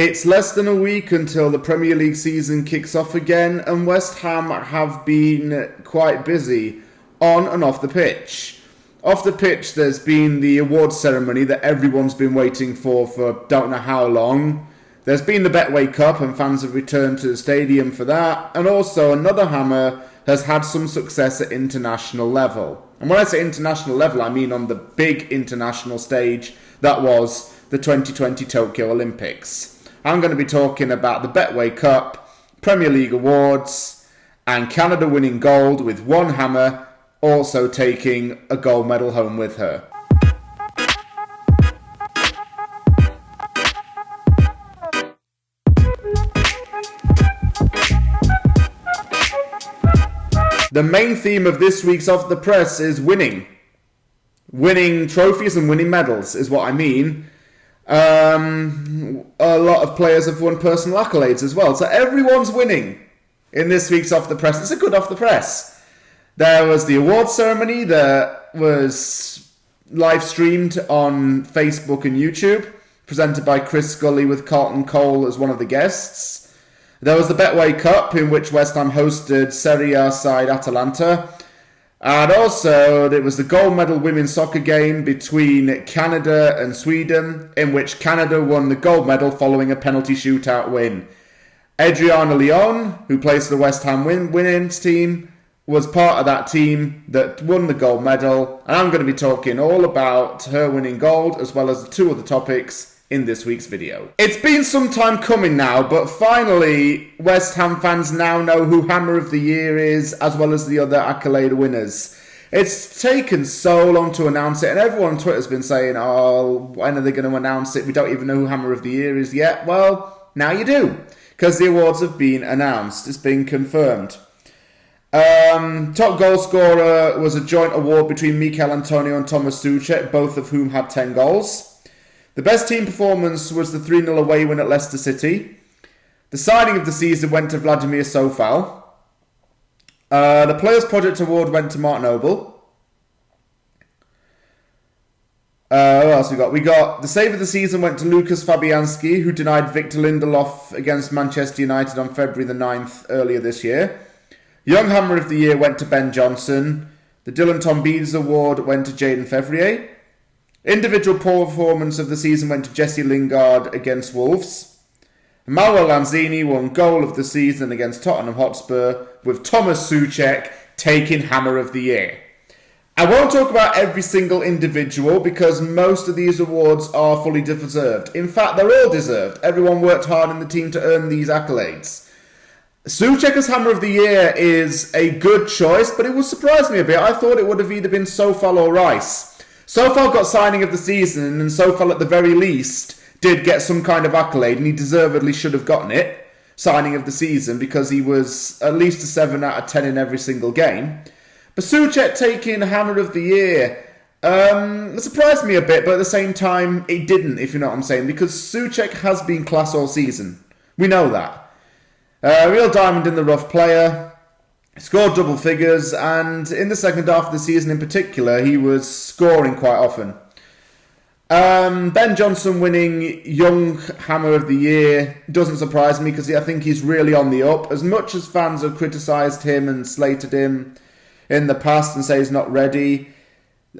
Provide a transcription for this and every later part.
It's less than a week until the Premier League season kicks off again, and West Ham have been quite busy on and off the pitch. Off the pitch, there's been the awards ceremony that everyone's been waiting for don't know how long. There's been the Betway Cup, and fans have returned to the stadium for that. And also, another Hammer has had some success at international level. And when I say international level, I mean on the big international stage that was the 2020 Tokyo Olympics. I'm going to be talking about the Betway Cup, Premier League awards, and Canada winning gold with one Hammer also taking a gold medal home with her. The main theme of this week's Off the Press is winning. Winning trophies and winning medals is what I mean. A lot of players have won personal accolades as well. So everyone's winning in this week's Off the Press. It's a good Off the Press. There was the awards ceremony that was live streamed on Facebook and YouTube, presented by Chris Scully with Carlton Cole as one of the guests. There was the Betway Cup, in which West Ham hosted Serie A side Atalanta. And also, there was the gold medal women's soccer game between Canada and Sweden, in which Canada won the gold medal following a penalty shootout win. Adriana Leon, who plays for the West Ham women's team, was part of that team that won the gold medal. And I'm going to be talking all about her winning gold, as well as the two other topics in this week's video. It's been some time coming now, but finally West Ham fans now know who Hammer of the Year is, as well as the other accolade winners. It's taken so long to announce it, and everyone on Twitter has been saying, oh, when are they going to announce it? We don't even know who Hammer of the Year is yet. Well, now you do, because the awards have been announced. It's been confirmed. Top goal scorer was a joint award between Michail Antonio and Tomàš Souček, both of whom had 10 goals. The best team performance was the 3-0 away win at Leicester City. The signing of the season went to Vladimir Coufal. The Players' Project Award went to Mark Noble. What else we got? We got the save of the season went to Lucas Fabianski, who denied Victor Lindelof against Manchester United on February the 9th earlier this year. Young Hammer of the Year went to Ben Johnson. The Dylan Tombides Award went to Jaden Fevrier. Individual performance of the season went to Jesse Lingard against Wolves. Mauro Lanzini won goal of the season against Tottenham Hotspur, with Tomàš Souček taking Hammer of the Year. I won't talk about every single individual because most of these awards are fully deserved. In fact, they're all deserved. Everyone worked hard in the team to earn these accolades. Souček as Hammer of the Year is a good choice, but it will surprise me a bit. I thought it would have either been Coufal or Rice. Coufal got signing of the season, and Coufal at the very least did get some kind of accolade, and he deservedly should have gotten it, signing of the season, because he was at least a 7 out of 10 in every single game. But Souček taking Hammer of the Year, it surprised me a bit, but at the same time, it didn't, if you know what I'm saying, because Souček has been class all season. We know that. Real diamond in the rough player. Scored double figures, and in the second half of the season in particular, he was scoring quite often. Ben Johnson winning Young Hammer of the Year doesn't surprise me, because I think he's really on the up. As much as fans have criticised him and slated him in the past and say he's not ready,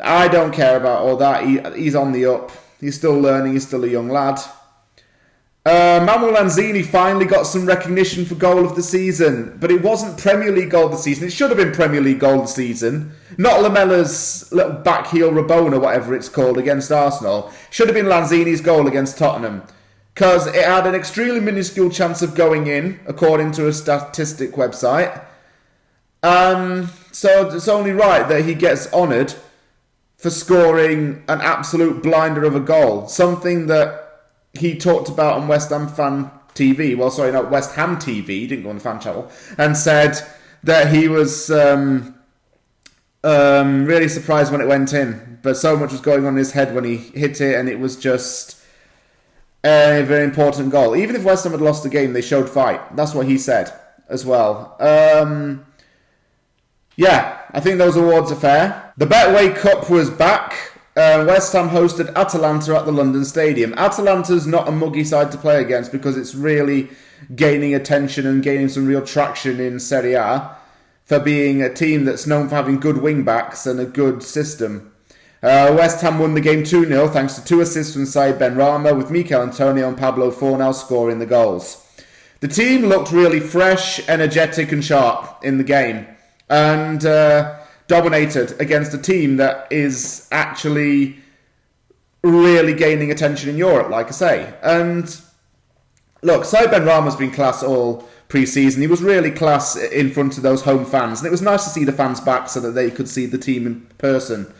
I don't care about all that. He's on the up. He's still learning. He's still a young lad. Manuel Lanzini finally got some recognition for goal of the season, but it wasn't Premier League goal of the season. It should have been Premier League goal of the season, not Lamella's little back heel Rabona, whatever it's called, against Arsenal. It should have been Lanzini's goal against Tottenham, because it had an extremely minuscule chance of going in, according to a statistic website. So it's only right that he gets honoured for scoring an absolute blinder of a goal, something that he talked about on West Ham Fan TV, West Ham TV, he didn't go on the fan channel, and said that he was really surprised when it went in, but so much was going on in his head when he hit it, and it was just a very important goal. Even if West Ham had lost the game, they showed fight. That's what he said as well. Yeah, I think those awards are fair. The Betway Cup was back. West Ham hosted Atalanta at the London Stadium. Atalanta's not a muggy side to play against because it's really gaining attention and gaining some real traction in Serie A for being a team that's known for having good wing-backs and a good system. West Ham won the game 2-0 thanks to 2 assists from Saïd Benrahma, with Michail Antonio and Pablo Fornals scoring the goals. The team looked really fresh, energetic and sharp in the game, and dominated against a team that is actually really gaining attention in Europe, like I say. And look, Saïd Benrahma's been class all pre-season. He was really class in front of those home fans, and it was nice to see the fans back so that they could see the team in person.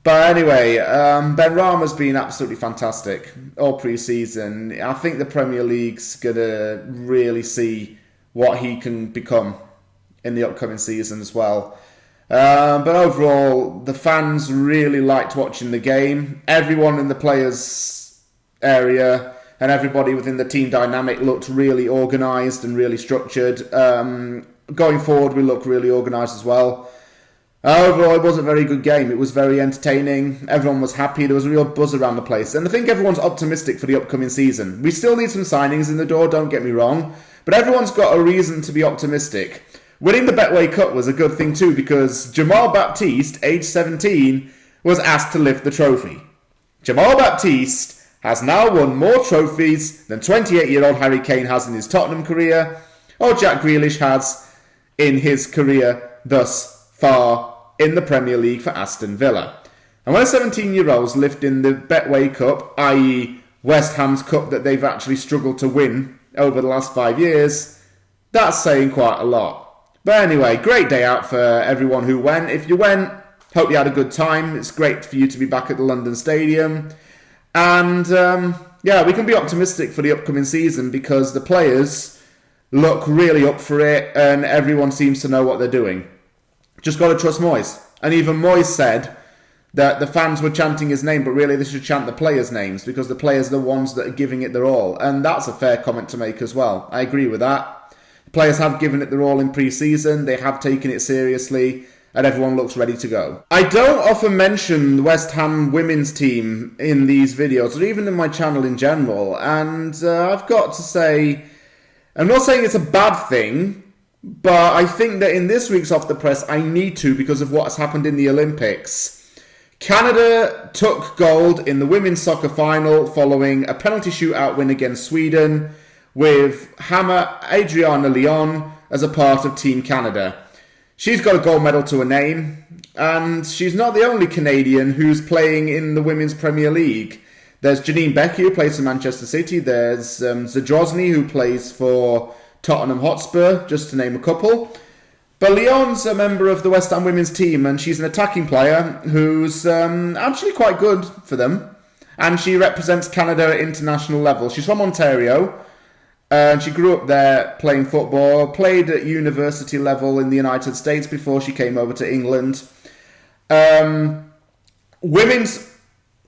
But anyway, Benrahma's been absolutely fantastic all pre-season. I think the Premier League's going to really see what he can become in the upcoming season as well. But overall, the fans really liked watching the game. Everyone in the players' area and everybody within the team dynamic looked really organised and really structured. Going forward, we look really organised as well. Overall, it was a very good game. It was very entertaining. Everyone was happy. There was a real buzz around the place. And I think everyone's optimistic for the upcoming season. We still need some signings in the door, don't get me wrong. But everyone's got a reason to be optimistic. Winning the Betway Cup was a good thing too, because Jamal Baptiste, aged 17, was asked to lift the trophy. Jamal Baptiste has now won more trophies than 28-year-old Harry Kane has in his Tottenham career, or Jack Grealish has in his career thus far in the Premier League for Aston Villa. And when 17-year-olds lifting the Betway Cup, i.e. West Ham's cup that they've actually struggled to win over the last 5 years, that's saying quite a lot. But anyway, great day out for everyone who went. If you went, hope you had a good time. It's great for you to be back at the London Stadium. And we can be optimistic for the upcoming season because the players look really up for it and everyone seems to know what they're doing. Just got to trust Moyes. And even Moyes said that the fans were chanting his name, but really they should chant the players' names because the players are the ones that are giving it their all. And that's a fair comment to make as well. I agree with that. Players have given it their all in pre-season, they have taken it seriously, and everyone looks ready to go. I don't often mention the West Ham women's team in these videos, or even in my channel in general, and I've got to say, I'm not saying it's a bad thing, but I think that in this week's Off the Press, I need to because of what's happened in the Olympics. Canada took gold in the women's soccer final following a penalty shootout win against Sweden, with hammer Adriana Leon as a part of Team Canada. She's got a gold medal to her name, and she's not the only Canadian who's playing in the Women's Premier League. There's Janine Becky, who plays for Manchester City. There's Zadrozny, who plays for Tottenham Hotspur, just to name a couple. But Leon's a member of the West Ham women's team, and she's an attacking player who's actually quite good for them. And she represents Canada at international level. She's from Ontario, and she grew up there playing football, played at university level in the United States before she came over to England. Women's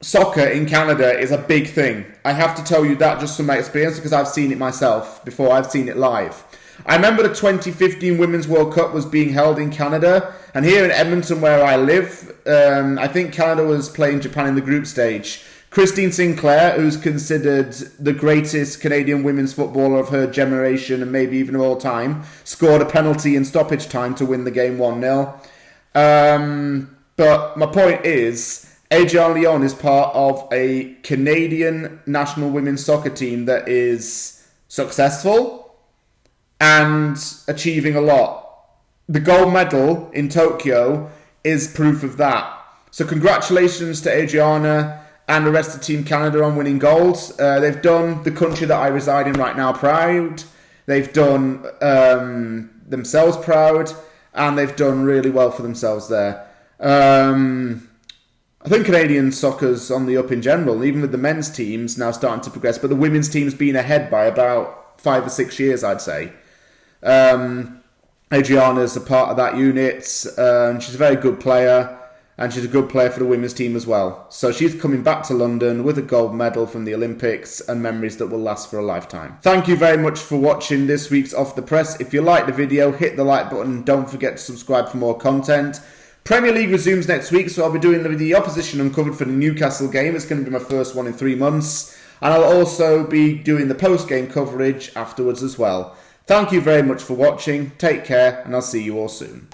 soccer in Canada is a big thing. I have to tell you that just from my experience because I've seen it myself before. I've seen it live. I remember the 2015 Women's World Cup was being held in Canada, and here in Edmonton where I live, I think Canada was playing Japan in the group stage. Christine Sinclair, who's considered the greatest Canadian women's footballer of her generation and maybe even of all time, scored a penalty in stoppage time to win the game 1-0. But my point is, Adriana Leon is part of a Canadian national women's soccer team that is successful and achieving a lot. The gold medal in Tokyo is proof of that. So congratulations to Adriana and the rest of Team Canada on winning gold. They've done the country that I reside in right now proud. They've done themselves proud, and they've done really well for themselves there. I think Canadian soccer's on the up in general, even with the men's teams now starting to progress, but the women's team's been ahead by about 5 or 6 years, I'd say. Adriana's a part of that unit. She's a very good player. And she's a good player for the women's team as well. So she's coming back to London with a gold medal from the Olympics and memories that will last for a lifetime. Thank you very much for watching this week's Off the Press. If you liked the video, hit the like button. Don't forget to subscribe for more content. Premier League resumes next week, so I'll be doing the opposition uncovered for the Newcastle game. It's going to be my first one in 3 months. And I'll also be doing the post-game coverage afterwards as well. Thank you very much for watching. Take care, and I'll see you all soon.